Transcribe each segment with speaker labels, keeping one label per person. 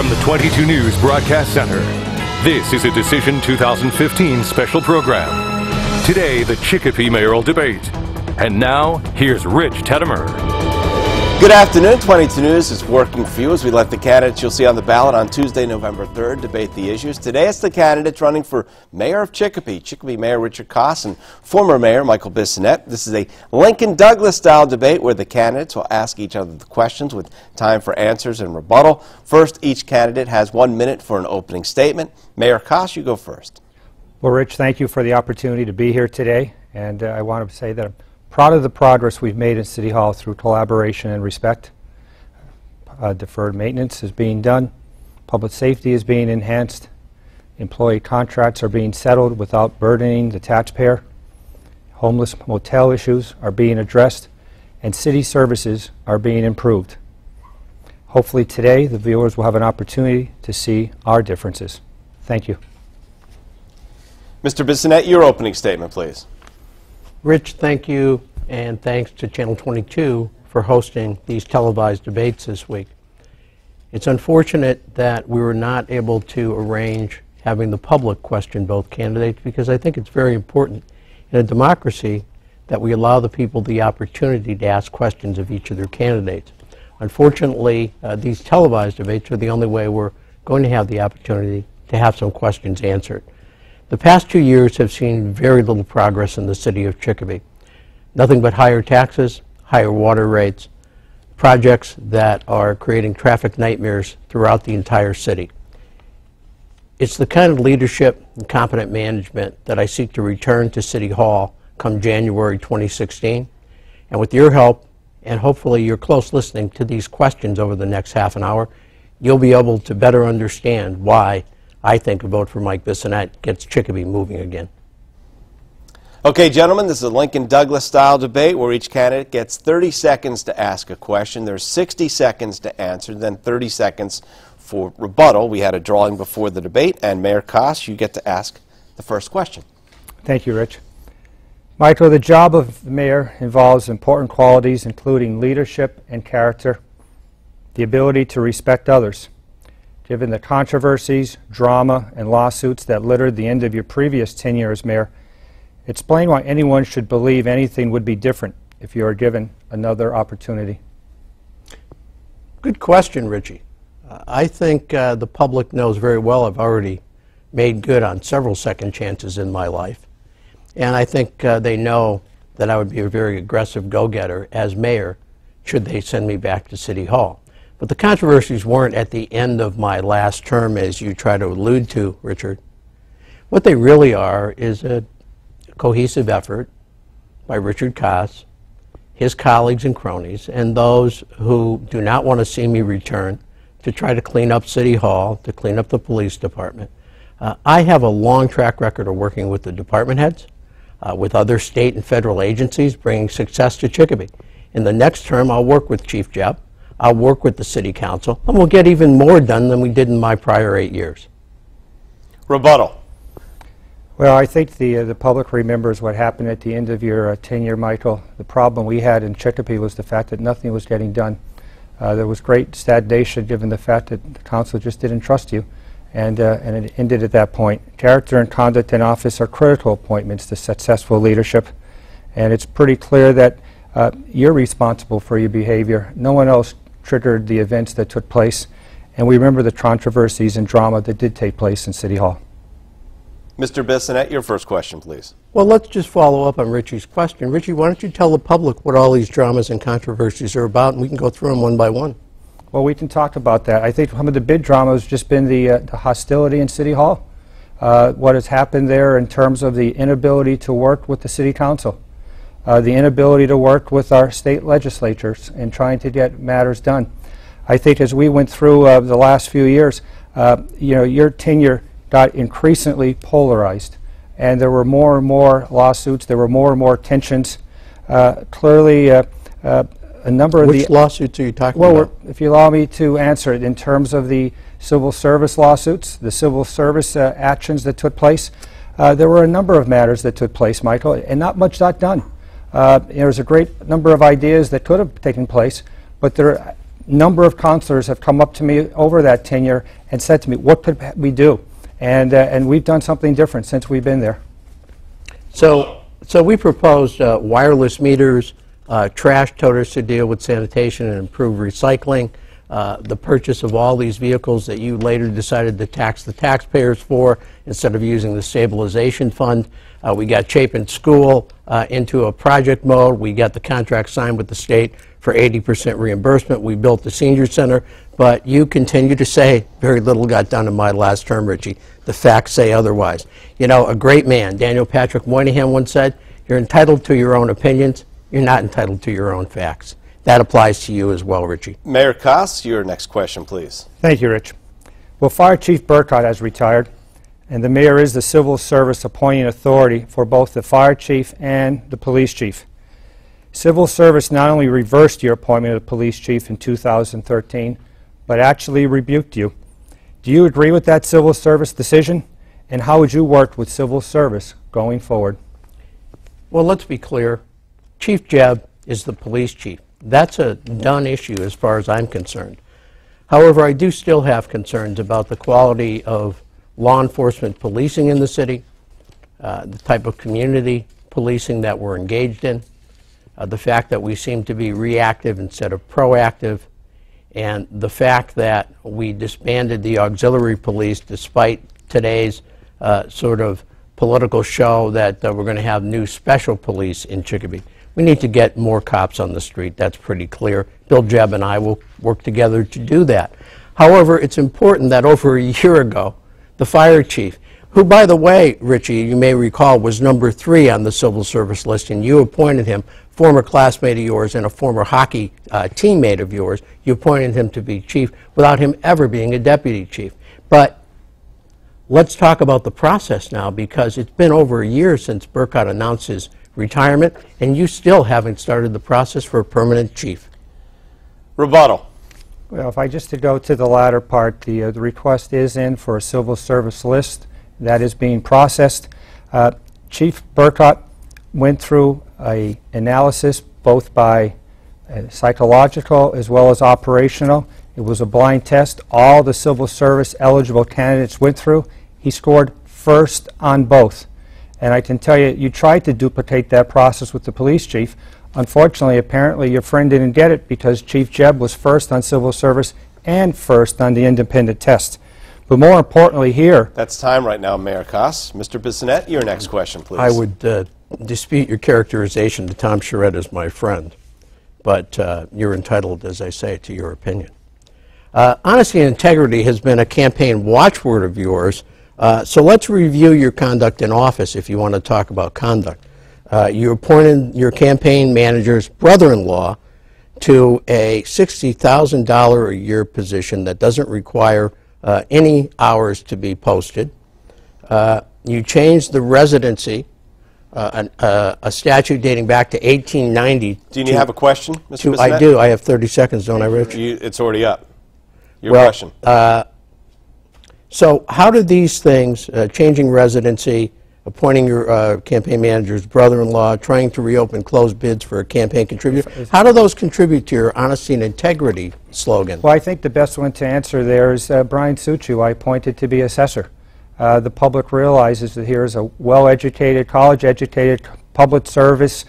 Speaker 1: from the 22 News Broadcast Center, this is a Decision 2015 special program. Today, the Chicopee mayoral debate. And now, here's Rich Teddemer.
Speaker 2: Good afternoon. 22 News is working for you as we let the candidates you'll see on the ballot on Tuesday, November 3rd, debate the issues. Today, it's the candidates running for mayor of Chicopee, Chicopee Mayor Richard Kos and former Mayor Michael Bissonnette. This is a Lincoln-Douglas-style debate where the candidates will ask each other the questions with time for answers and rebuttal. First, each candidate has 1 minute for an opening statement. Mayor Kos, you go first.
Speaker 3: Well, Rich, thank you for the opportunity to be here today, and I want to say that I'm proud of the progress we've made in City Hall through collaboration and respect. Deferred maintenance is being done. Public safety is being enhanced. Employee contracts are being settled without burdening the taxpayer. Homeless motel issues are being addressed, and city services are being improved. Hopefully today the viewers will have an opportunity to see our differences. Thank you.
Speaker 2: Mr. Bissonnette, your opening statement, please.
Speaker 4: Rich, thank you, and thanks to Channel 22 for hosting these televised debates this week. It's unfortunate that we were not able to arrange having the public question both candidates, because I think it's very important in a democracy that we allow the people the opportunity to ask questions of each of their candidates. Unfortunately, these televised debates are the only way we're going to have the opportunity to have some questions answered. The past 2 years have seen very little progress in the city of Chicopee. Nothing but higher taxes, higher water rates, projects that are creating traffic nightmares throughout the entire city. It's the kind of leadership and competent management that I seek to return to City Hall come January 2016. And with your help, and hopefully your close listening to these questions over the next half an hour, you'll be able to better understand why I think a vote for Mike Bissonnette gets Chicopee moving again.
Speaker 2: Okay, gentlemen, this is a Lincoln-Douglas style debate where each candidate gets 30 seconds to ask a question. There's 60 seconds to answer, then 30 seconds for rebuttal. We had a drawing before the debate, and Mayor Kos, you get to ask the first question.
Speaker 3: Thank you, Rich. Michael, the job of the mayor involves important qualities including leadership and character, the ability to respect others. Given the controversies, drama, and lawsuits that littered the end of your previous tenure as mayor, explain why anyone should believe anything would be different if you are given another opportunity.
Speaker 4: Good question, Richie. I think the public knows very well I've already made good on several second chances in my life. And I think they know that I would be a very aggressive go-getter as mayor should they send me back to City Hall. But the controversies weren't at the end of my last term, as you try to allude to, Richard. What they really are is a cohesive effort by Richard Kos, his colleagues and cronies, and those who do not want to see me return to try to clean up City Hall, to clean up the police department. I have a long track record of working with the department heads, with other state and federal agencies, bringing success to Chicopee. In the next term, I'll work with Chief Jeb. I'll work with the City Council, and we'll get even more done than we did in my prior 8 years.
Speaker 2: Rebuttal.
Speaker 3: Well, I think the public remembers what happened at the end of your tenure, Michael. The problem we had in Chicopee was the fact that nothing was getting done. There was great stagnation given the fact that the council just didn't trust you, and it ended at that point. Character and conduct in office are critical appointments to successful leadership, and it's pretty clear that you're responsible for your behavior. No one else triggered the events that took place, and we remember the controversies and drama that did take place in City Hall.
Speaker 2: Mr. Bissonnette, your first question, please.
Speaker 4: Well, let's just follow up on Richie's question. Richie, why don't you tell the public what all these dramas and controversies are about, and we can go through them one by one.
Speaker 3: Well, we can talk about that. I think some of the big drama has just been the hostility in City Hall. What has happened there in terms of the inability to work with the City Council. The inability to work with our state legislatures in trying to get matters done. I think as we went through the last few years, your tenure got increasingly polarized, and there were more and more lawsuits, there were more and more tensions. Clearly, a number of
Speaker 4: Which lawsuits are you talking about?
Speaker 3: Well, if you allow me to answer it, in terms of the civil service lawsuits, the civil service actions that took place, there were a number of matters that took place, Michael, and not much got done. There's a great number of ideas that could have taken place, but there number of counselors have come up to me over that tenure and said to me, what could we do? And we've done something different since we've been there.
Speaker 4: So we proposed wireless meters, trash toters to deal with sanitation and improve recycling, the purchase of all these vehicles that you later decided to tax the taxpayers for instead of using the stabilization fund. We got Chapin School into a project mode. We got the contract signed with the state for 80% reimbursement. We built the senior center, but you continue to say very little got done in my last term, Richie. The facts say otherwise. You know, a great man, Daniel Patrick Moynihan, once said, you're entitled to your own opinions, you're not entitled to your own facts. That applies to you as well, Richie.
Speaker 2: Mayor Kos, your next question, please.
Speaker 3: Thank you, Rich. Well, Fire Chief Burkott has retired, and the mayor is the civil service appointing authority for both the fire chief and the police chief. Civil service not only reversed your appointment of the police chief in 2013, but actually rebuked you. Do you agree with that civil service decision? And how would you work with civil service going forward?
Speaker 4: Well, let's be clear. Chief Jeb is the police chief. That's a done issue as far as I'm concerned. However, I do still have concerns about the quality of law enforcement policing in the city, the type of community policing that we're engaged in, the fact that we seem to be reactive instead of proactive, and the fact that we disbanded the auxiliary police despite today's sort of political show that we're going to have new special police in Chicopee. We need to get more cops on the street. That's pretty clear. Bill Jeb and I will work together to do that. However, it's important that over a year ago, the fire chief, who, by the way, Richie, you may recall, was number 3 on the civil service list, and you appointed him, former classmate of yours and a former hockey teammate of yours, you appointed him to be chief without him ever being a deputy chief. But let's talk about the process now, because it's been over a year since Burkott announced his retirement, and you still haven't started the process for a permanent chief.
Speaker 2: Rebuttal.
Speaker 3: Well, if I just to go to the latter part, the request is in for a civil service list that is being processed. Chief Burkott went through an analysis both by psychological as well as operational. It was a blind test. All the civil service eligible candidates went through. He scored first on both. And I can tell you, you tried to duplicate that process with the police chief. Unfortunately, apparently, your friend didn't get it because Chief Jeb was first on civil service and first on the independent test. But more importantly here...
Speaker 2: That's time right now, Mayor Kos. Mr. Bissonnette, your next question, please.
Speaker 4: I would dispute your characterization that Tom Charette is my friend, but you're entitled, as I say, to your opinion. Honesty and integrity has been a campaign watchword of yours, so let's review your conduct in office if you want to talk about conduct. You appointed your campaign manager's brother-in-law to a $60,000 a year position that doesn't require any hours to be posted. You changed the residency, a statute dating back to 1890.
Speaker 2: Do you have a question, Mr. Bissonnette?
Speaker 4: I do. I have 30 seconds, don't I, Rich?
Speaker 2: It's already up. Your question.
Speaker 4: So how did these things, changing residency, appointing your campaign manager's brother-in-law, trying to reopen closed bids for a campaign contributor, how do those contribute to your honesty and integrity slogan?
Speaker 3: Well, I think the best one to answer there is Brian Suchu, I appointed to be assessor. The public realizes that here is a well-educated, college-educated public service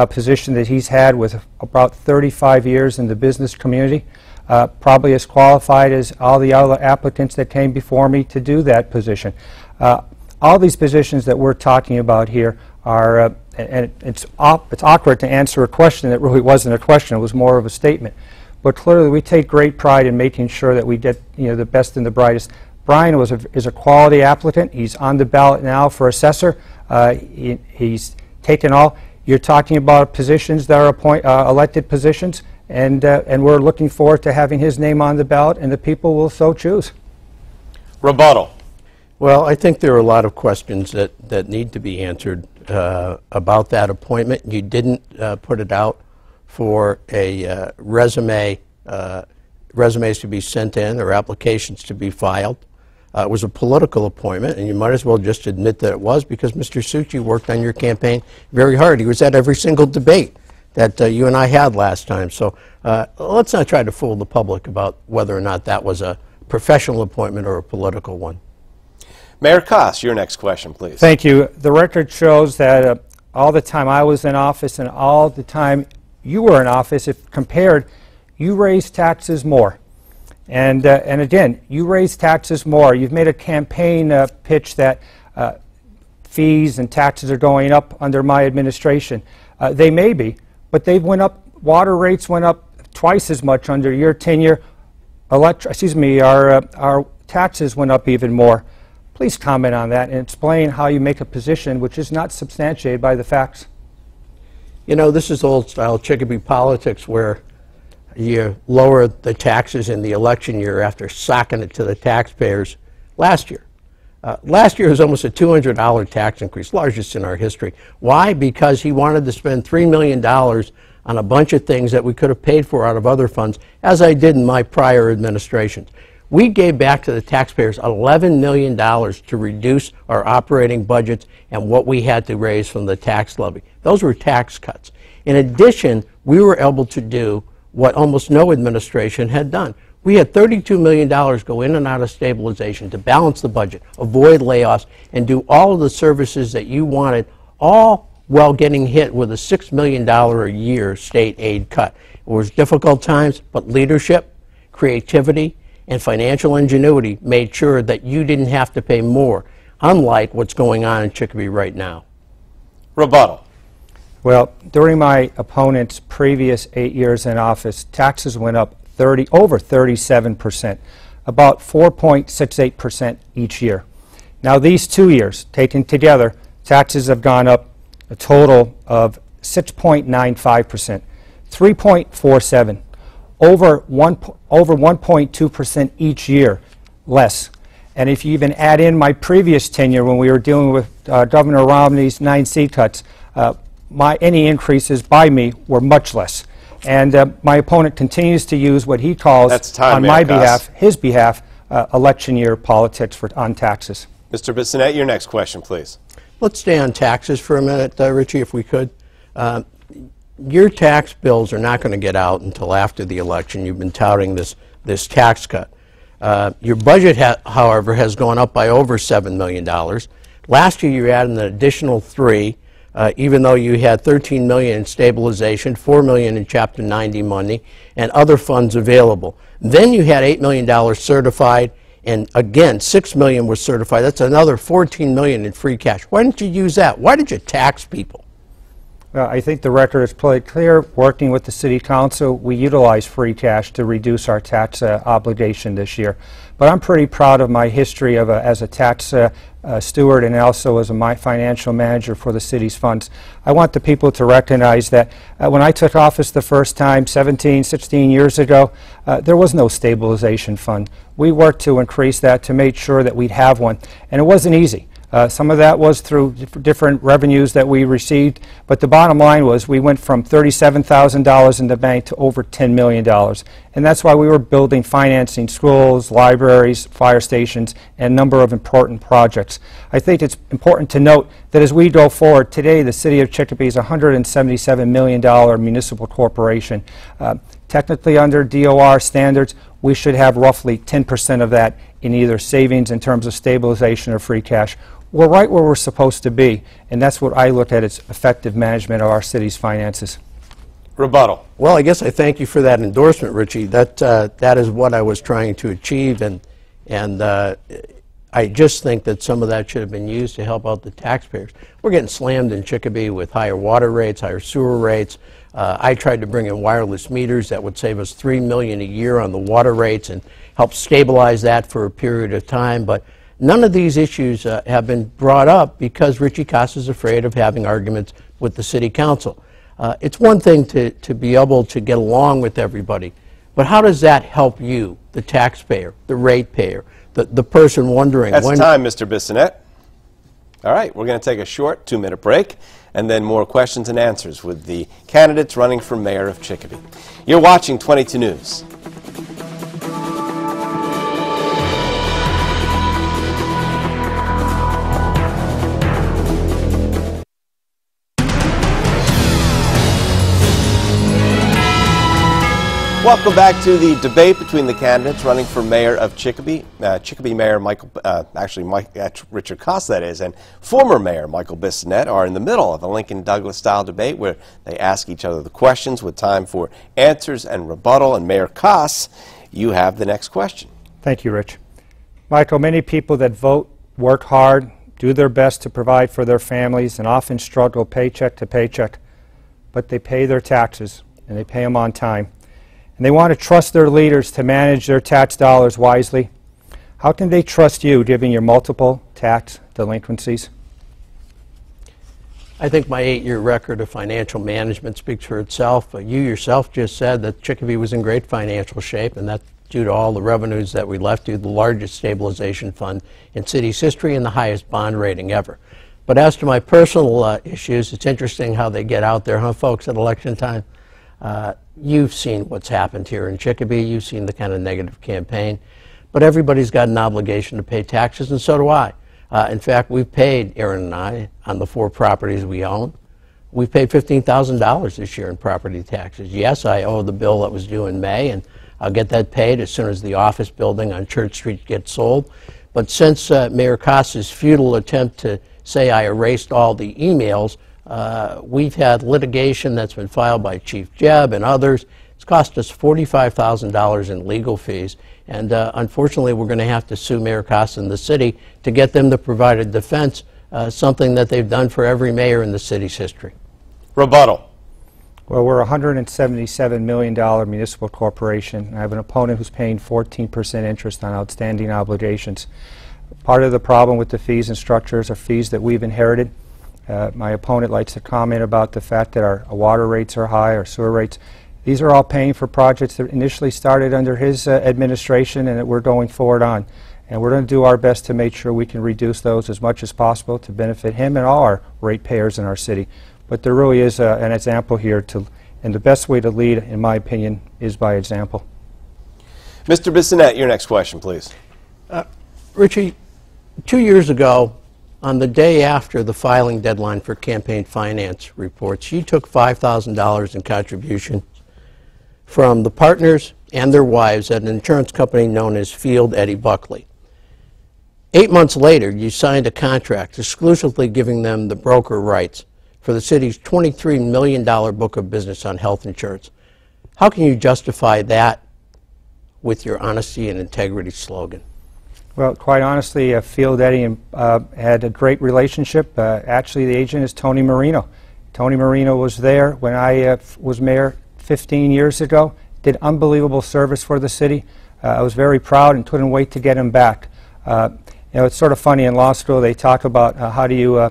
Speaker 3: position that he's had with about 35 years in the business community. Probably as qualified as all the other applicants that came before me to do that position. All these positions that we're talking about here are, and it's awkward to answer a question that really wasn't a question, it was more of a statement. But clearly we take great pride in making sure that we get the best and the brightest. Brian is a quality applicant. He's on the ballot now for assessor. He's taken all. You're talking about positions that are elected positions, and we're looking forward to having his name on the ballot, and the people will so choose.
Speaker 2: Rebuttal.
Speaker 4: Well, I think there are a lot of questions that need to be answered about that appointment. You didn't put it out for a resumes to be sent in or applications to be filed. It was a political appointment, and you might as well just admit that it was, because Mr. Suchi worked on your campaign very hard. He was at every single debate that you and I had last time. So let's not try to fool the public about whether or not that was a professional appointment or a political one.
Speaker 2: Mayor Kos, your next question, please.
Speaker 3: Thank you. The record shows that all the time I was in office and all the time you were in office, if compared, you raised taxes more. And again, you raised taxes more. You've made a campaign pitch that fees and taxes are going up under my administration. They may be, but they went up. Water rates went up twice as much under your tenure. Our taxes went up even more. Please comment on that and explain how you make a position which is not substantiated by the facts.
Speaker 4: You know, this is old-style Chicopee politics where you lower the taxes in the election year after socking it to the taxpayers last year. Last year was almost a $200 tax increase, largest in our history. Why? Because he wanted to spend $3 million on a bunch of things that we could have paid for out of other funds, as I did in my prior administrations. We gave back to the taxpayers $11 million to reduce our operating budgets and what we had to raise from the tax levy. Those were tax cuts. In addition, we were able to do what almost no administration had done. We had $32 million go in and out of stabilization to balance the budget, avoid layoffs, and do all of the services that you wanted, all while getting hit with a $6 million a year state aid cut. It was difficult times, but leadership, creativity, and financial ingenuity made sure that you didn't have to pay more, unlike what's going on in Chicopee right now.
Speaker 2: Rebuttal.
Speaker 3: Well, during my opponent's previous 8 years in office, taxes went up over 37%, about 4.68% each year. Now these 2 years, taken together, taxes have gone up a total of 6.95%, 3.47%, over 1.2% each year less. And if you even add in my previous tenure when we were dealing with Governor Romney's 9 seat cuts, any increases by me were much less. And my opponent continues to use what he calls, on my behalf, his behalf, election year politics on taxes.
Speaker 2: Mr. Bissonnette, your next question, please.
Speaker 4: Let's stay on taxes for a minute, Richie, if we could. Your tax bills are not going to get out until after the election. You've been touting this tax cut. Your budget, however, has gone up by over $7 million. Last year, you added an additional $3 million, even though you had $13 million in stabilization, $4 million in Chapter 90 money, and other funds available. Then you had $8 million certified, and again, $6 million was certified. That's another $14 million in free cash. Why didn't you use that? Why did you tax people?
Speaker 3: Well, I think the record is pretty clear. Working with the City Council, we utilize free cash to reduce our tax obligation this year. But I'm pretty proud of my history as a tax steward and also as my financial manager for the city's funds. I want the people to recognize that when I took office the first time 16 years ago, there was no stabilization fund. We worked to increase that to make sure that we'd have one, and it wasn't easy. Some of that was through different revenues that we received, but the bottom line was we went from $37,000 in the bank to over $10 million. And that's why we were building, financing schools, libraries, fire stations, and a number of important projects. I think it's important to note that as we go forward, today the City of Chicopee is a $177 million municipal corporation. Technically under DOR standards, we should have roughly 10% of that in either savings in terms of stabilization or free cash. We're right where we're supposed to be, and that's what I look at as effective management of our city's finances.
Speaker 2: Rebuttal.
Speaker 4: Well, I guess I thank you for that endorsement, Richie. That is what I was trying to achieve, and I just think that some of that should have been used to help out the taxpayers. We're getting slammed in Chicopee with higher water rates, higher sewer rates. I tried to bring in wireless meters that would save us $3 million a year on the water rates and help stabilize that for a period of time, but none of these issues have been brought up because Richie Kos is afraid of having arguments with the City Council. It's one thing to be able to get along with everybody, but how does that help you, the taxpayer, the ratepayer, the person wondering?
Speaker 2: That's time, Mr. Bissonnette. All right, we're going to take a short 2-minute break and then more questions and answers with the candidates running for mayor of Chicopee. You're watching 22 News. Welcome back to the debate between the candidates running for mayor of Chicopee. Chicopee Mayor Richard Kos, that is, and former Mayor Michael Bissonnette are in the middle of a Lincoln-Douglas-style debate where they ask each other the questions with time for answers and rebuttal. And Mayor Kos, you have the next question.
Speaker 3: Thank you, Rich. Michael, many people that vote work hard, do their best to provide for their families, and often struggle paycheck to paycheck. But they pay their taxes, and they pay them on time. And they want to trust their leaders to manage their tax dollars wisely. How can they trust you given your multiple tax delinquencies?
Speaker 4: I think my 8-year record of financial management speaks for itself. You yourself just said that Chicopee was in great financial shape, and that's due to all the revenues that we left you, the largest stabilization fund in city's history and the highest bond rating ever. But as to my personal issues, it's interesting how they get out there, huh, folks, at election time? You've seen what's happened here in Chicopee. You've seen the kind of negative campaign. But everybody's got an obligation to pay taxes, and so do I. In fact, we've paid, Aaron and I, on the 4 properties we own. We've paid $15,000 this year in property taxes. Yes, I owe the bill that was due in May, and I'll get that paid as soon as the office building on Church Street gets sold. But since Mayor Kos's futile attempt to say I erased all the emails, we've had litigation that's been filed by Chief Jeb and others. It's cost us $45,000 in legal fees, and unfortunately we're going to have to sue Mayor Kos and the city to get them to provide a defense, something that they've done for every mayor in the city's history.
Speaker 2: Rebuttal.
Speaker 3: Well, we're a $177 million municipal corporation. I have an opponent who's paying 14% interest on outstanding obligations. Part of the problem with the fees and structures are fees that we've inherited. My opponent likes to comment about the fact that our water rates are high, our sewer rates. These are all paying for projects that initially started under his administration and that we're going forward on. And we're going to do our best to make sure we can reduce those as much as possible to benefit him and all our ratepayers in our city. But there really is an example here, and the best way to lead, in my opinion, is by example.
Speaker 2: Mr. Bissonnette, your next question, please.
Speaker 4: Richie, 2 years ago, on the day after the filing deadline for campaign finance reports, you took $5,000 in contribution from the partners and their wives at an insurance company known as Field Eddie Buckley. 8 months later, you signed a contract exclusively giving them the broker rights for the city's $23 million book of business on health insurance. How can you justify that with your honesty and integrity slogan?
Speaker 3: Well, quite honestly, Field Eddie had a great relationship. Actually, the agent is Tony Marino. Tony Marino was there when I was mayor 15 years ago, did unbelievable service for the city. I was very proud and couldn't wait to get him back. You know, it's sort of funny, in law school they talk about how do you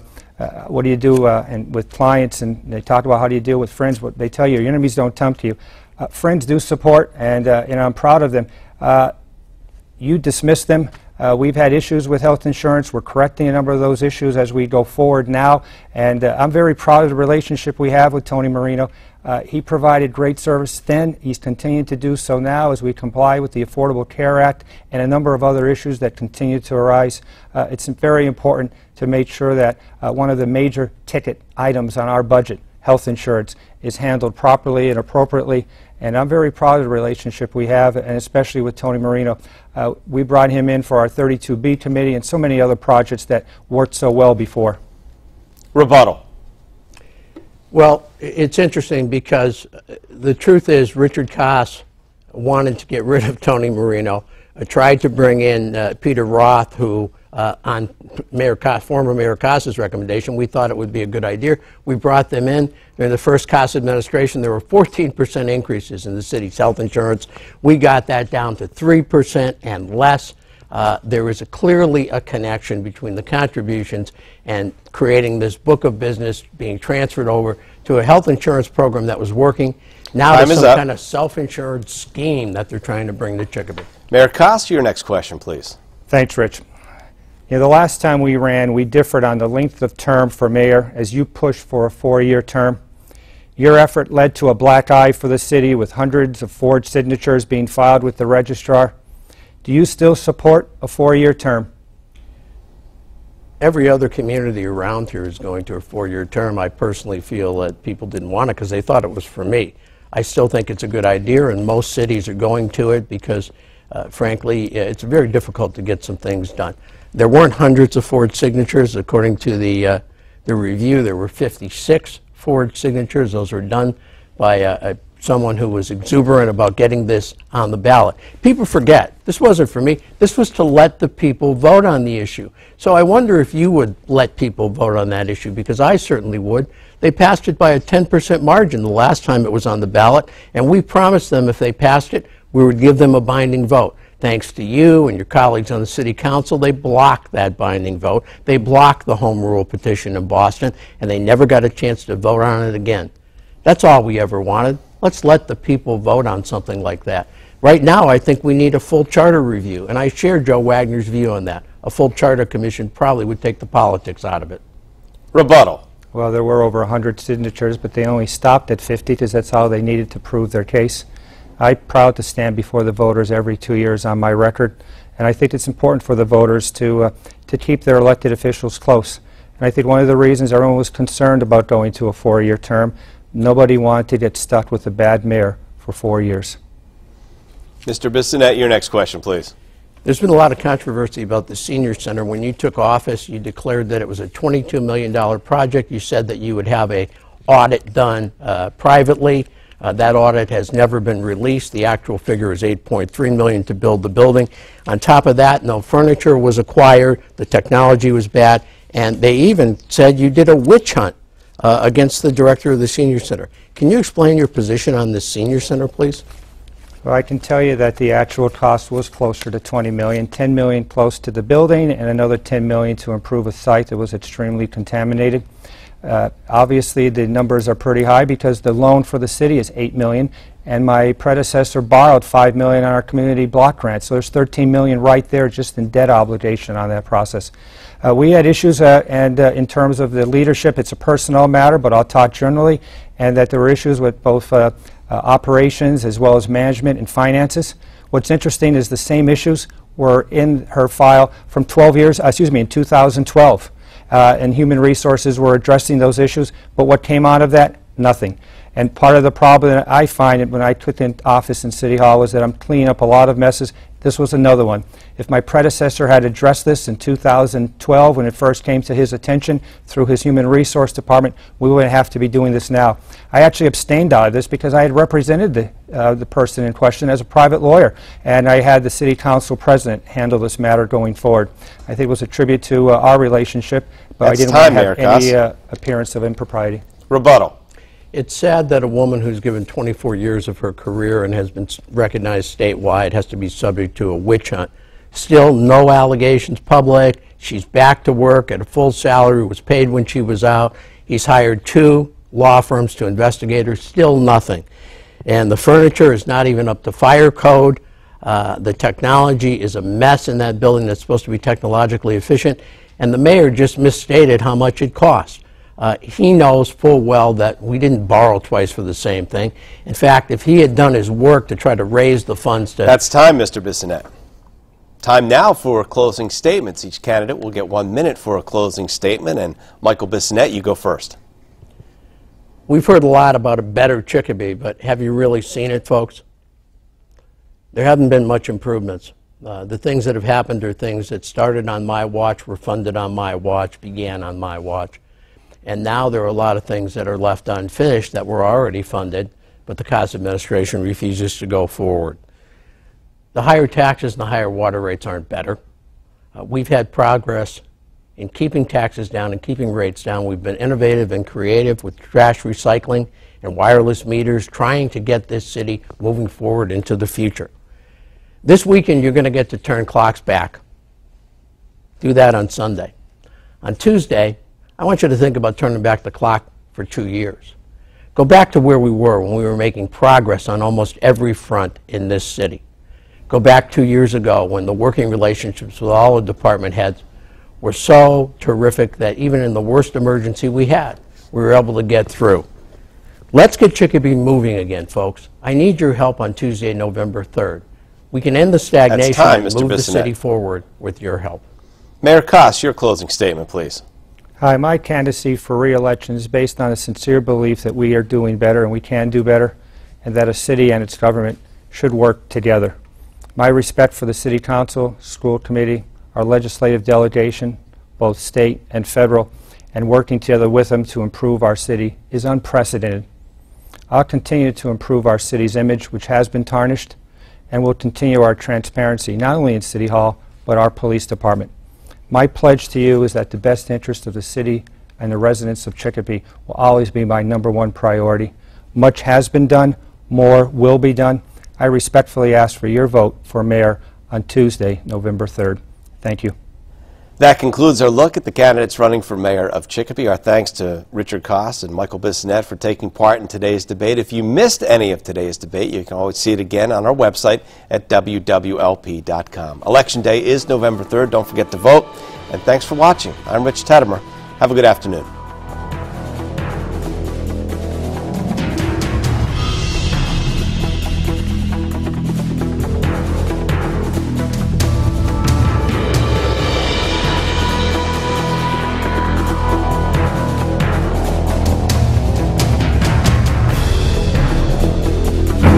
Speaker 3: what do you do and with clients, and they talk about how do you deal with friends. What they tell you, your enemies don't tempt you. Friends do support, and I'm proud of them. You dismiss them. We've had issues with health insurance. We're correcting a number of those issues as we go forward now, and I'm very proud of the relationship we have with Tony Marino. He provided great service then. He's continuing to do so now as we comply with the Affordable Care Act and a number of other issues that continue to arise. It's very important to make sure that one of the major ticket items on our budget, health insurance, is handled properly and appropriately. And I'm very proud of the relationship we have, and especially with Tony Marino. We brought him in for our 32B committee and so many other projects that worked so well before.
Speaker 2: Rebuttal.
Speaker 4: Well, it's interesting because the truth is Richard Kos wanted to get rid of Tony Marino, tried to bring in Peter Roth, who on former Mayor Kos's recommendation, we thought it would be a good idea. We brought them in. During the first Kos administration, there were 14% increases in the city's health insurance. We got that down to 3% and less. There is clearly a connection between the contributions and creating this book of business being transferred over to a health insurance program that was working. Now there's some kind of self-insured scheme that they're trying to bring to Chicopee.
Speaker 2: Mayor Kos, your next question, please.
Speaker 3: Thanks, Rich. You know, the last time we ran, we differed on the length of term for mayor as you pushed for a 4-year term. Your effort led to a black eye for the city with hundreds of forged signatures being filed with the registrar. Do you still support a 4-year term?
Speaker 4: Every other community around here is going to a 4-year term. I personally feel that people didn't want it because they thought it was for me. I still think it's a good idea, and most cities are going to it because, frankly, it's very difficult to get some things done. There weren't hundreds of forged signatures. According to the review, there were 56 forged signatures. Those were done by someone who was exuberant about getting this on the ballot. People forget, this wasn't for me. This was to let the people vote on the issue. So I wonder if you would let people vote on that issue, because I certainly would. They passed it by a 10% margin the last time it was on the ballot, and we promised them if they passed it, we would give them a binding vote. Thanks to you and your colleagues on the city council, they blocked that binding vote. They blocked the home rule petition in Boston, and they never got a chance to vote on it again. That's all we ever wanted. Let's let the people vote on something like that. Right now, I think we need a full charter review, and I share Joe Wagner's view on that. A full charter commission probably would take the politics out of it.
Speaker 2: Rebuttal.
Speaker 3: Well, there were over 100 signatures, but they only stopped at 50 because that's all they needed to prove their case. I'm proud to stand before the voters every 2 years on my record, and I think it's important for the voters to keep their elected officials close. And I think one of the reasons everyone was concerned about going to a 4-year term, nobody wanted to get stuck with a bad mayor for 4 years.
Speaker 2: Mr. Bissonnette, your next question, please.
Speaker 4: There's been a lot of controversy about the senior center. When you took office, you declared that it was a $22 million project. You said that you would have an audit done privately. That audit has never been released. The actual figure is $8.3 million to build the building. On top of that, no furniture was acquired, the technology was bad, and they even said you did a witch hunt against the director of the senior center. Can you explain your position on this senior center, please?
Speaker 3: Well, I can tell you that the actual cost was closer to $20 million, $10 million close to the building, and another $10 million to improve a site that was extremely contaminated. Obviously, the numbers are pretty high because the loan for the city is $8 million, and my predecessor borrowed $5 million on our community block grant. So there's $13 million right there just in debt obligation on that process. We had issues, in terms of the leadership, it's a personnel matter, but I'll talk generally, and that there were issues with both operations as well as management and finances. What's interesting is the same issues were in her file from in 2012. And Human Resources were addressing those issues, but what came out of that? Nothing. And part of the problem that I find when I took in office in City Hall was that I'm cleaning up a lot of messes. This was another one. If my predecessor had addressed this in 2012 when it first came to his attention through his Human Resource Department, we wouldn't have to be doing this now. I actually abstained out of this because I had represented the person in question as a private lawyer, and I had the City Council President handle this matter going forward. I think it was a tribute to our relationship, but I didn't want to have any appearance of impropriety.
Speaker 2: Rebuttal.
Speaker 4: It's sad that a woman who's given 24 years of her career and has been recognized statewide has to be subject to a witch hunt. Still, no allegations public. She's back to work at a full salary, was paid when she was out. He's hired 2 law firms to investigate her. Still nothing. And the furniture is not even up to fire code. The technology is a mess in that building that's supposed to be technologically efficient. And the mayor just misstated how much it cost. He knows full well that we didn't borrow twice for the same thing. In fact, if he had done his work to try to raise the funds to...
Speaker 2: That's time, Mr. Bissonnette. Time now for closing statements. Each candidate will get 1 minute for a closing statement, and Michael Bissonnette, you go first.
Speaker 4: We've heard a lot about a better Chicopee, but have you really seen it, folks? There haven't been much improvements. The things that have happened are things that started on my watch, were funded on my watch, began on my watch. And now there are a lot of things that are left unfinished that were already funded, but the Kos administration refuses to go forward. The higher taxes and the higher water rates aren't better. We've had progress in keeping taxes down and keeping rates down. We've been innovative and creative with trash recycling and wireless meters, trying to get this city moving forward into the future. This weekend, you're going to get to turn clocks back. Do that on Sunday. On Tuesday, I want you to think about turning back the clock for 2 years. Go back to where we were when we were making progress on almost every front in this city. Go back 2 years ago when the working relationships with all the department heads were so terrific that even in the worst emergency we had, we were able to get through. Let's get Chicopee moving again, folks. I need your help on Tuesday, November 3rd. We can end the stagnation and move the city forward with your help.
Speaker 2: Mayor Kos, your closing statement, please.
Speaker 3: Hi, my candidacy for re-election is based on a sincere belief that we are doing better and we can do better. and that a city and its government should work together. My respect for the City Council, School Committee, our legislative delegation, both state and federal, and working together with them to improve our city is unprecedented. I'll continue to improve our city's image, which has been tarnished, and will continue our transparency, not only in City Hall, but our police department. My pledge to you is that the best interest of the city and the residents of Chicopee will always be my #1 priority. Much has been done, more will be done. I respectfully ask for your vote for mayor on Tuesday, November 3rd. Thank you.
Speaker 2: That concludes our look at the candidates running for mayor of Chicopee. Our thanks to Richard Kos and Michael Bissonnette for taking part in today's debate. If you missed any of today's debate, you can always see it again on our website at wwlp.com. Election Day is November 3rd. Don't forget to vote. And thanks for watching. I'm Rich Teddemer. Have a good afternoon.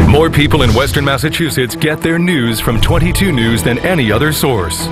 Speaker 1: More people in Western Massachusetts get their news from 22 News than any other source.